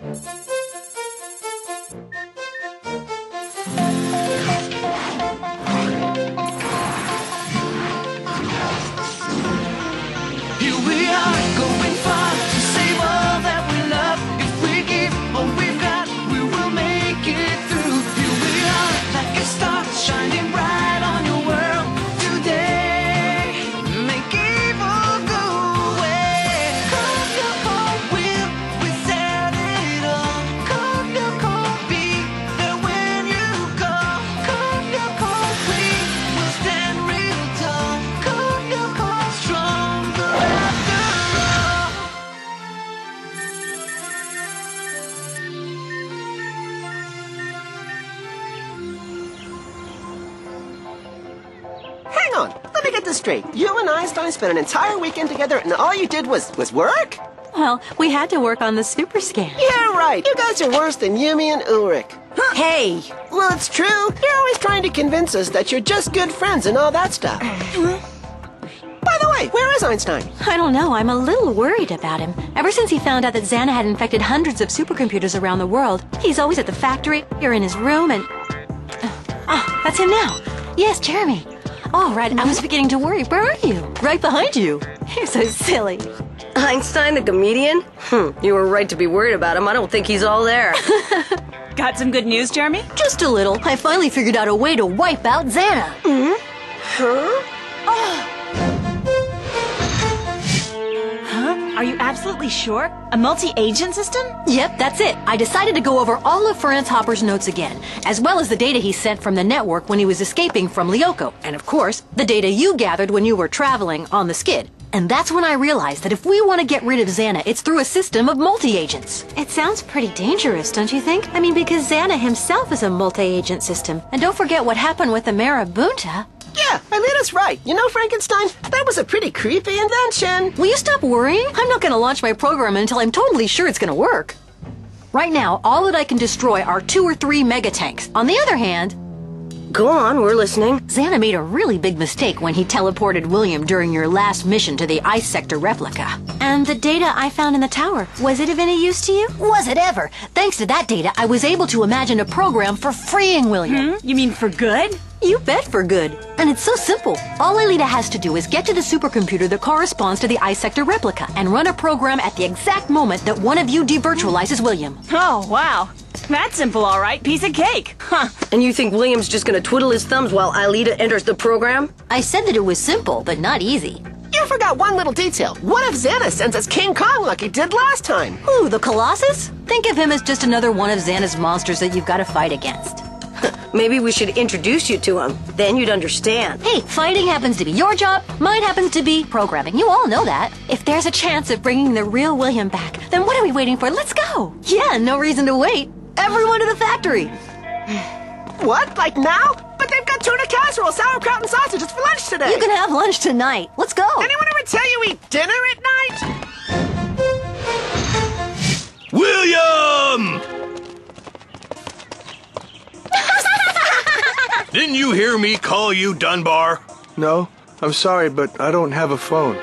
Here we are, going far to save all that we love. If we give all we've got, we will make it through. Here we are, like a star shining bright on your world today. Make evil go away. Cold Lyoko will reset it all. Cold Lyoko, be there when you call. Cold Lyoko, we will stand real tall. Cold Lyoko, stronger after all. Hang on, let me get this straight. You and Einstein spent an entire weekend together and all you did was work? Well, we had to work on the super scan. Yeah, right. You guys are worse than Yumi and Ulrich. Hey! Well, it's true. You're always trying to convince us that you're just good friends and all that stuff. By the way, where is Einstein? I don't know. I'm a little worried about him. Ever since he found out that Xana had infected hundreds of supercomputers around the world, he's always at the factory, or in his room, and... Oh, that's him now. Yes, Jeremy. Oh, right. I was beginning to worry. Where are you? Right behind you. You're so silly. Einstein, the comedian? You were right to be worried about him. I don't think he's all there. Got some good news, Jeremy? Just a little. I finally figured out a way to wipe out Xana. Are you absolutely sure? A multi-agent system? Yep, that's it. I decided to go over all of Franz Hopper's notes again, as well as the data he sent from the network when he was escaping from Lyoko, and of course, the data you gathered when you were traveling on the skid. And that's when I realized that if we want to get rid of Xana, it's through a system of multi-agents. It sounds pretty dangerous, don't you think? I mean, because Xana himself is a multi-agent system. And don't forget what happened with the Marabunta. Yeah, Alita's right. You know, Frankenstein, that was a pretty creepy invention. Will you stop worrying? I'm not going to launch my program until I'm totally sure it's going to work. Right now, all that I can destroy are 2 or 3 megatanks. On the other hand... Go on, we're listening. Xana made a really big mistake when he teleported William during your last mission to the ice sector replica. And the data I found in the tower, was it of any use to you? Was it ever? Thanks to that data, I was able to imagine a program for freeing William. You mean for good? You bet for good. And it's so simple. All Alita has to do is get to the supercomputer that corresponds to the ice sector replica and run a program at the exact moment that one of you devirtualizes William. Oh, wow. That's simple, all right. Piece of cake. Huh. And you think William's just gonna twiddle his thumbs while Alita enters the program? I said that it was simple, but not easy. You forgot one little detail. What if Xana sends us King Kong like he did last time? Ooh, the Colossus? Think of him as just another one of Xana's monsters that you've got to fight against. Maybe we should introduce you to him. Then you'd understand. Hey, fighting happens to be your job. Mine happens to be programming. You all know that. If there's a chance of bringing the real William back, then what are we waiting for? Let's go. Yeah, no reason to wait. Everyone to the factory. What? Like now? But they've got tuna casserole, sauerkraut, and sausages for lunch today. You can have lunch tonight. Let's go. Anyone ever tell you eat dinner at night? William! Didn't you hear me call you Dunbar? No, I'm sorry, but I don't have a phone.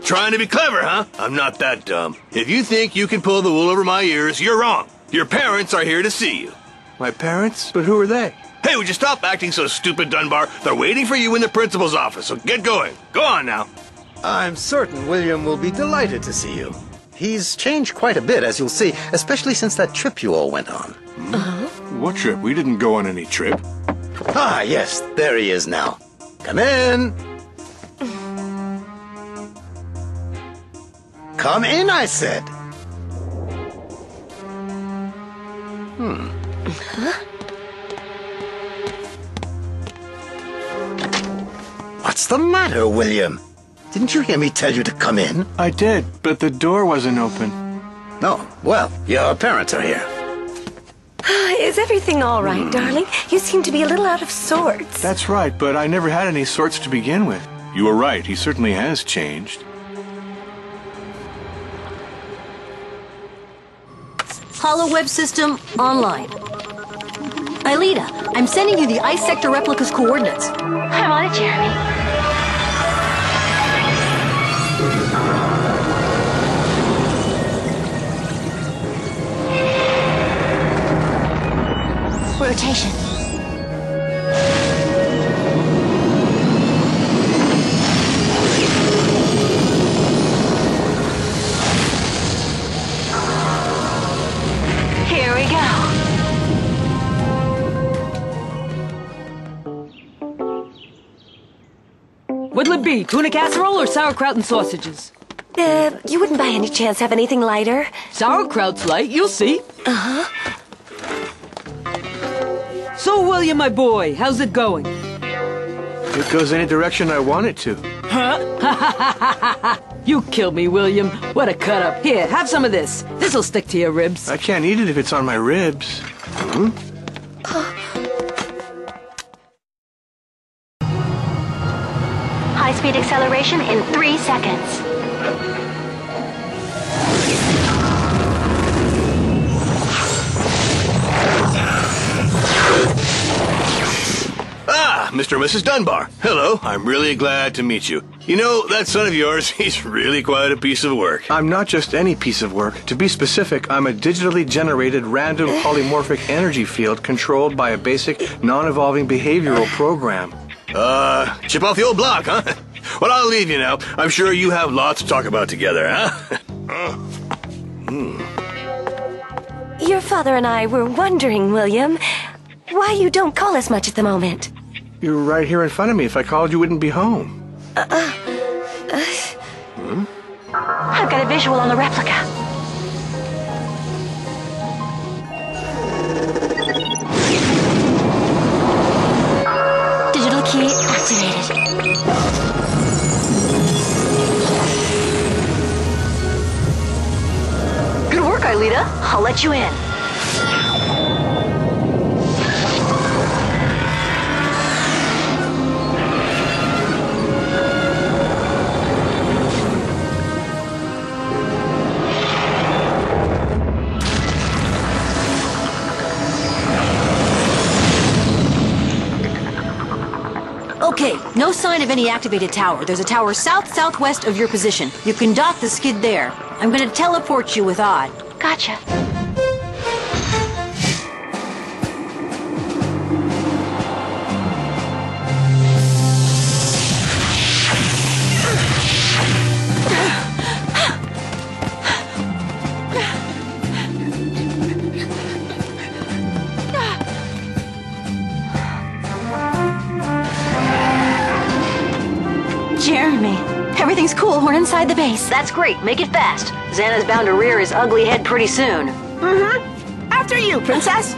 Trying to be clever, huh? I'm not that dumb. If you think you can pull the wool over my ears, you're wrong. Your parents are here to see you. My parents? But who are they? Hey, would you stop acting so stupid, Dunbar? They're waiting for you in the principal's office, so get going. Go on now. I'm certain William will be delighted to see you. He's changed quite a bit, as you'll see, especially since that trip you all went on. What trip? We didn't go on any trip. Ah, yes, there he is now. Come in. Come in, I said. What's the matter, William? Didn't you hear me tell you to come in? I did, but the door wasn't open. No. Well, your parents are here. Is everything all right, darling? You seem to be a little out of sorts. That's right, but I never had any sorts to begin with. You were right, he certainly has changed. HoloWeb system online. Alita, I'm sending you the ice sector replica's coordinates. I'm on it, Jeremy. rotation. Here we go. What'll it be? Tuna casserole or sauerkraut and sausages? You wouldn't by any chance have anything lighter? Sauerkraut's light, you'll see. So, William, my boy, how's it going? It goes any direction I want it to. Huh? You killed me, William. What a cut-up. Here, have some of this. This'll stick to your ribs. I can't eat it if it's on my ribs. High-speed acceleration in 3 seconds. Ah, Mr. and Mrs. Dunbar. Hello, I'm really glad to meet you. You know, that son of yours, he's really quite a piece of work. I'm not just any piece of work. To be specific, I'm a digitally generated random polymorphic energy field controlled by a basic non-evolving behavioral program. Chip off the old block, huh? Well, I'll leave you now. I'm sure you have lots to talk about together, huh? Your father and I were wondering, William, why you don't call us much at the moment. You're right here in front of me. If I called, you wouldn't be home. I've got a visual on the replica. Digital key activated. Good work, Aelita. I'll let you in. Okay, no sign of any activated tower. There's a tower south-southwest of your position. You can dock the skid there. I'm gonna teleport you with Odd. Gotcha. Jeremy, everything's cool. We're inside the base. That's great. Make it fast. Xana's bound to rear his ugly head pretty soon. After you, princess.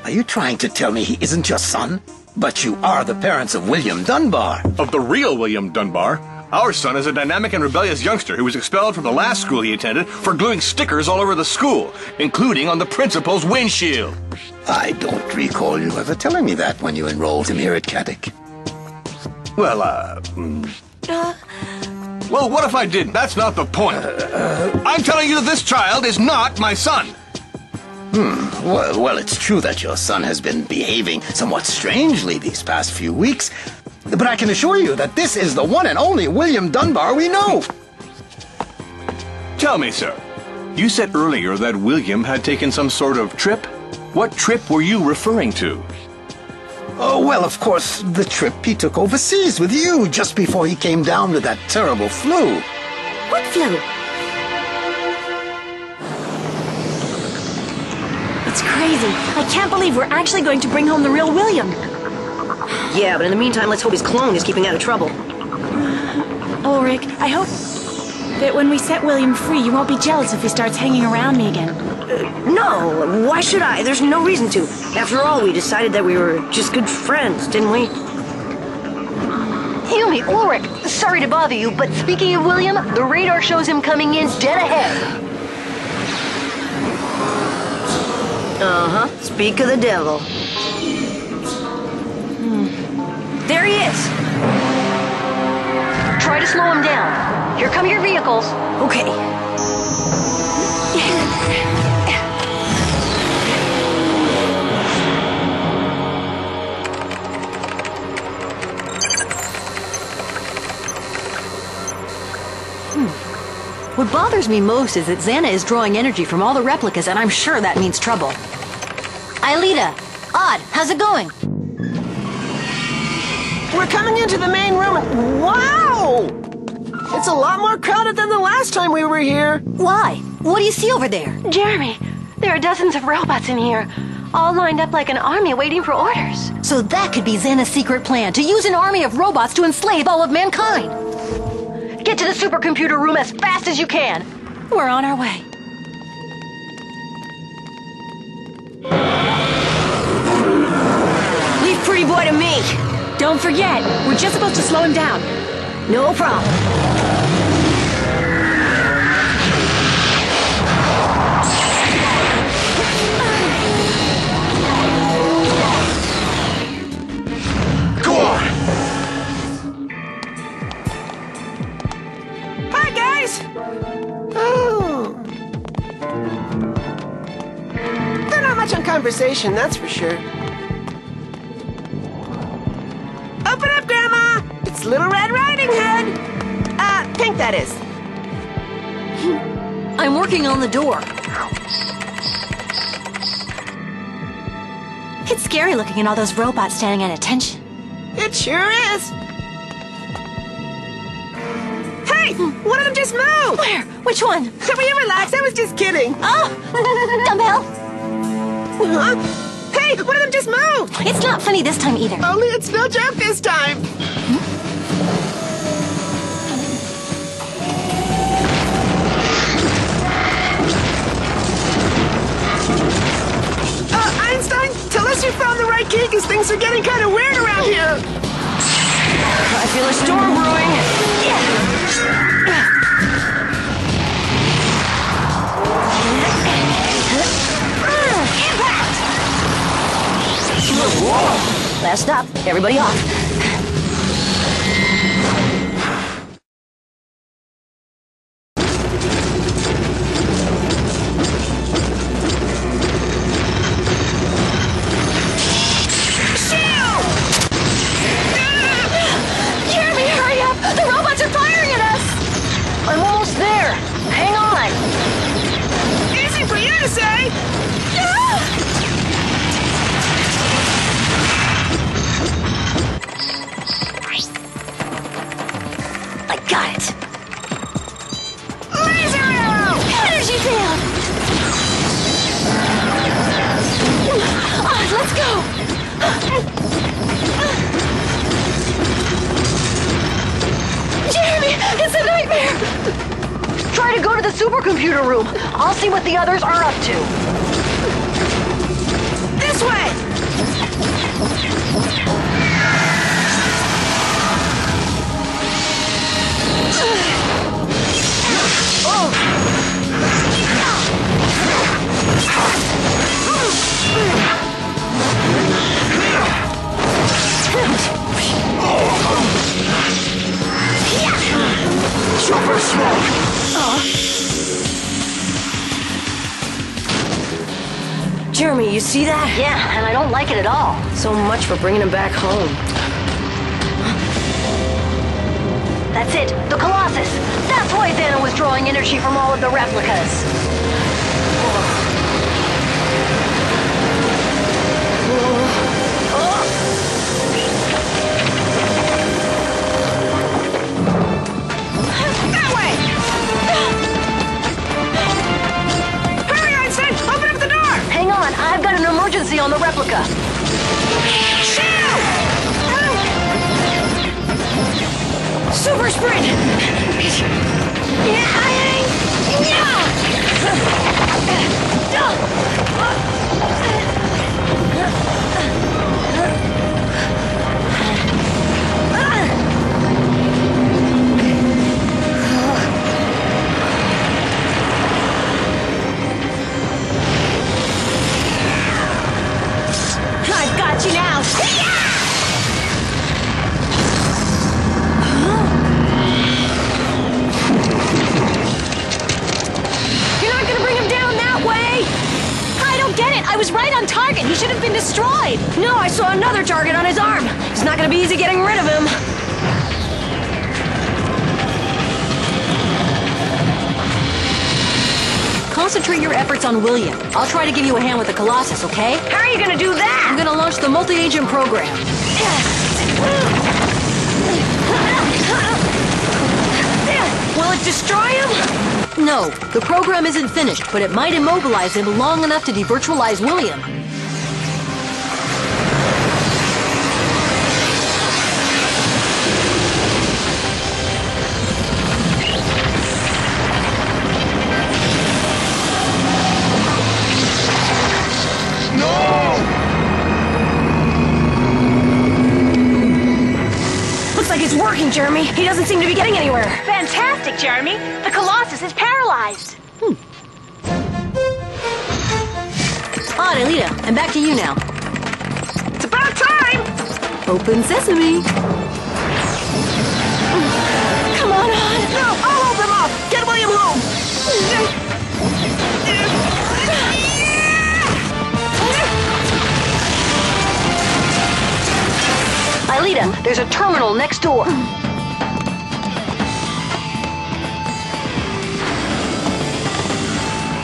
Are you trying to tell me he isn't your son? But you are the parents of William Dunbar. Of the real William Dunbar. Our son is a dynamic and rebellious youngster who was expelled from the last school he attended for gluing stickers all over the school, including on the principal's windshield. I don't recall you ever telling me that when you enrolled him here at Caddick. Well, well, what if I didn't? That's not the point. I'm telling you that this child is not my son. Well, it's true that your son has been behaving somewhat strangely these past few weeks, but I can assure you that this is the one and only William Dunbar we know. Tell me, sir. You said earlier that William had taken some sort of trip? What trip were you referring to? Oh, well, of course, the trip he took overseas with you just before he came down with that terrible flu. What flu? It's crazy. I can't believe we're actually going to bring home the real William. Yeah, but in the meantime, let's hope his clone is keeping out of trouble. Ulrich, I hope that when we set William free, you won't be jealous if he starts hanging around me again. No, why should I? There's no reason to. After all, we decided that we were just good friends, didn't we? Yumi, Ulrich, sorry to bother you, but speaking of William, the radar shows him coming in dead ahead. Uh-huh. Speak of the devil. There he is. Try to slow him down. Here come your vehicles. Okay. What bothers me most is that Xana is drawing energy from all the replicas, and I'm sure that means trouble. Aelita, Odd, how's it going? We're coming into the main room and... Wow! It's a lot more crowded than the last time we were here. Why? What do you see over there? Jeremy, there are dozens of robots in here, all lined up like an army waiting for orders. So that could be Xana's secret plan, to use an army of robots to enslave all of mankind. Get to the supercomputer room as fast as you can. We're on our way. Leave Pretty Boy to me. Don't forget, we're just supposed to slow him down. No problem. Go on! Hi, guys! Oh. They're not much on conversation, that's for sure. Open up, Grandma! It's Little Red Riding Hood! Pink, that is. I'm working on the door. It's scary looking at all those robots standing at attention. It sure is. Hey! One of them just moved! Where? Which one? Will you relax? I was just kidding. Oh! Dumbbell! Huh? Hey! One of them just moved! It's not funny this time either. Only it's no joke this time. Einstein, tell us you found the right key, because things are getting kind of weird around here. I feel a storm brewing. Last stop. Everybody off. Jeremy, hurry up! The robots are firing at us! I'm almost there. Hang on. Easy for you to say. I got it. Laser arrow! Energy field! Let's go! Jeremy, it's a nightmare! Try to go to the supercomputer room. I'll see what the others are up to. This way! Super smoke! Jeremy, you see that? Yeah, and I don't like it at all. So much for bringing him back home. That's it, the Colossus. That's why Xana was drawing energy from all of the replicas. That way! Hurry, Einstein! Open up the door! Hang on, I've got an emergency on the replica. Super sprint! I've got you now. You're not gonna bring him down that way! I don't get it! I was right on target! He should have been destroyed! No, I saw another target on his arm. It's not gonna be easy getting rid of him. concentrate your efforts on William. I'll try to give you a hand with the Colossus, okay? How are you gonna do that? I'm gonna launch the multi-agent program. Will it destroy him? No, the program isn't finished, but it might immobilize him long enough to devirtualize William. Looks like it's working, Jeremy. He doesn't seem to be getting anywhere. Fantastic, Jeremy. The Colossus is paralyzed. Odd, Alita, I'm back to you now. It's about time! Open sesame. Come on, Odd. No, I'll hold them up. Get William home. Aelita, there's a terminal next door.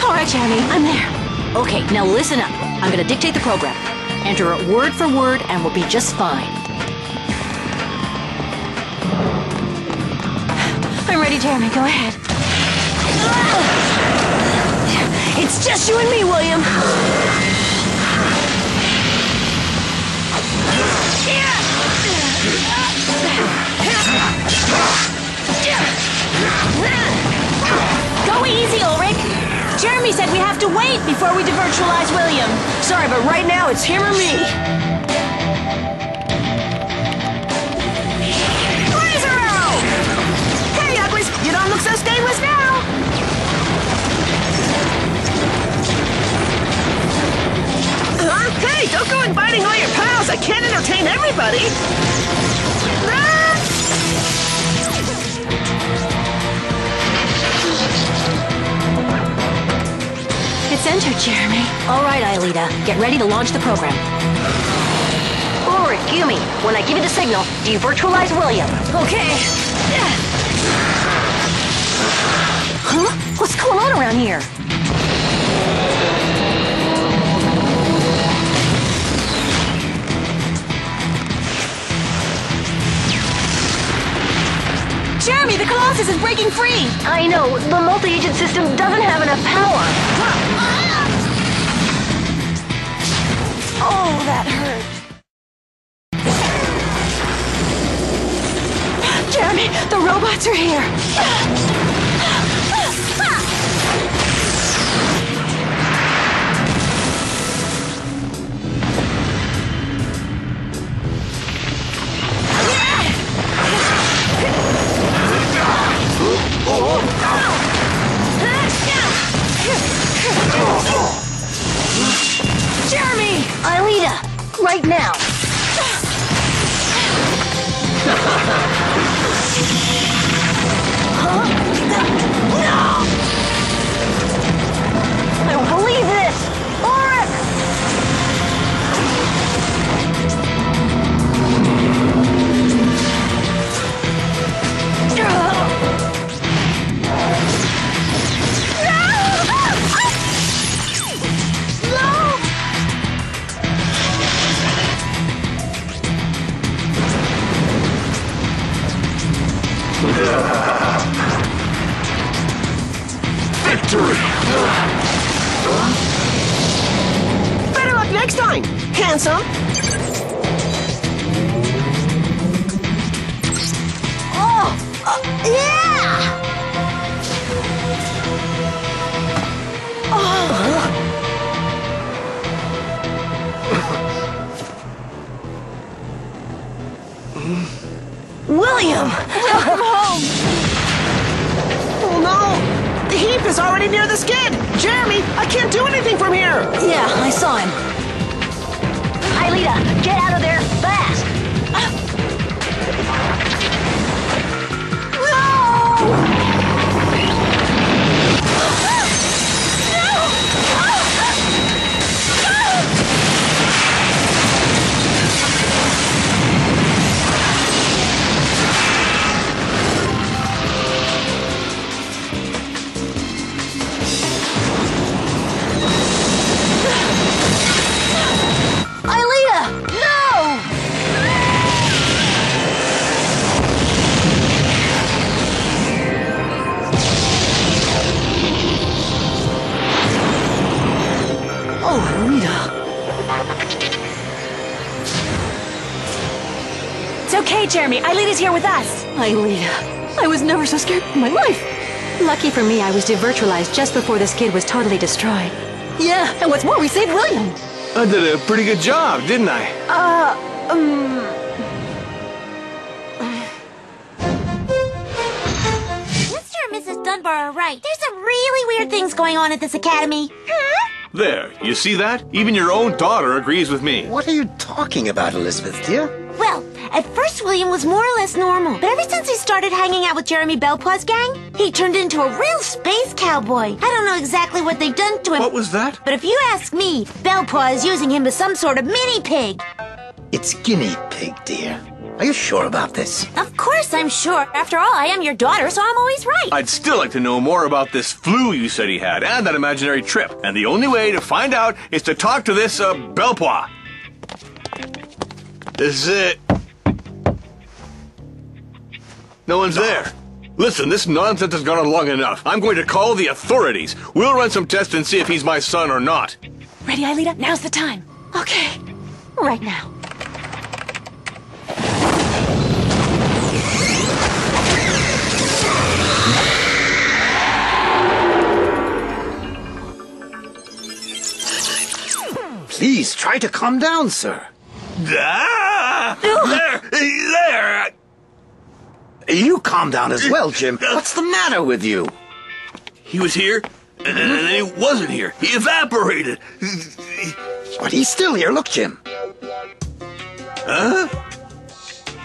All right, Jeremy, I'm there. Okay, now listen up. I'm gonna dictate the program. Enter it word for word and we'll be just fine. I'm ready, Jeremy. Go ahead. It's just you and me, William. Go easy, Ulrich. Jeremy said we have to wait before we devirtualize William. Sorry, but right now it's him or me. Laser arrow! Hey, uglies, you don't look so stainless now. Hey, don't go inviting all your pals. I can't entertain everybody. It's entered, Jeremy. All right, Aelita, get ready to launch the program. Ulrich, Yumi, when I give you the signal, devirtualize William. Okay. Huh? What's going on around here? Jeremy, the Colossus is breaking free. I know, the multi-agent system doesn't have enough power. Oh, that hurt. Jeremy, the robots are here. Jeremy! Aelita, right now. I don't believe this! Ulrich! Better luck next time, handsome. Yeah! William! Welcome home. Oh no! The heap is already near the skid! Jeremy, I can't do anything from here! Yeah, I saw him. Aelita, get out of there, fast! Hey, Jeremy, Ailita's here with us. Ailita, I was never so scared in my life. Lucky for me, I was devirtualized just before the skid was totally destroyed. Yeah, and what's more, we saved William. I did a pretty good job, didn't I? Mr. and Mrs. Dunbar are right. There's some really weird things going on at this academy. There, you see that? Even your own daughter agrees with me. What are you talking about, Elizabeth, dear? Well, at first William was more or less normal, but ever since he started hanging out with Jeremy Belpaw's gang, he turned into a real space cowboy. I don't know exactly what they've done to him. What was that? But if you ask me, Belpaw is using him as some sort of mini pig. It's guinea pig, dear. Are you sure about this? Of course I'm sure. After all, I am your daughter, so I'm always right. I'd still like to know more about this flu you said he had and that imaginary trip. And the only way to find out is to talk to this, Belpaw. This is it. No one's there. Listen, this nonsense has gone on long enough. I'm going to call the authorities. We'll run some tests and see if he's my son or not. Ready, Ailita? Now's the time. Okay, right now. Please try to calm down, sir. There! You calm down as well, Jim. What's the matter with you? He was here, and then he wasn't here. He evaporated. But he's still here. Look, Jim. Huh?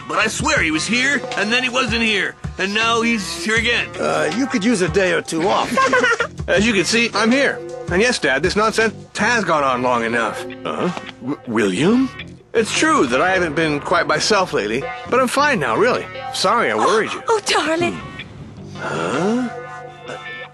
But I swear he was here, and then he wasn't here. And now he's here again. You could use a day or two off. As you can see, I'm here. And yes, Dad, this nonsense has gone on long enough. William? It's true that I haven't been quite myself lately, but I'm fine now, really. Sorry I worried you. Oh, darling.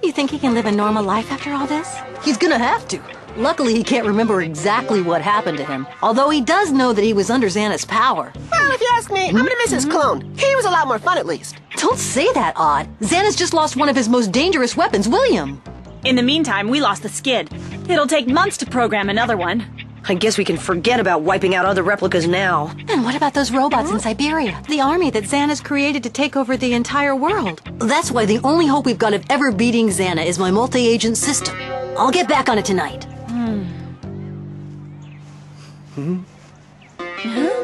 You think he can live a normal life after all this? He's gonna have to. Luckily, he can't remember exactly what happened to him, although he does know that he was under Xana's power. Well, if you ask me, I'm gonna miss his clone. He was a lot more fun, at least. Don't say that, Odd. Xana's just lost one of his most dangerous weapons, William. In the meantime, we lost the skid. It'll take months to program another one. I guess we can forget about wiping out other replicas now. And what about those robots in Siberia? The army that Xana's created to take over the entire world. That's why the only hope we've got of ever beating Xana is my multi-agent system. I'll get back on it tonight. Huh?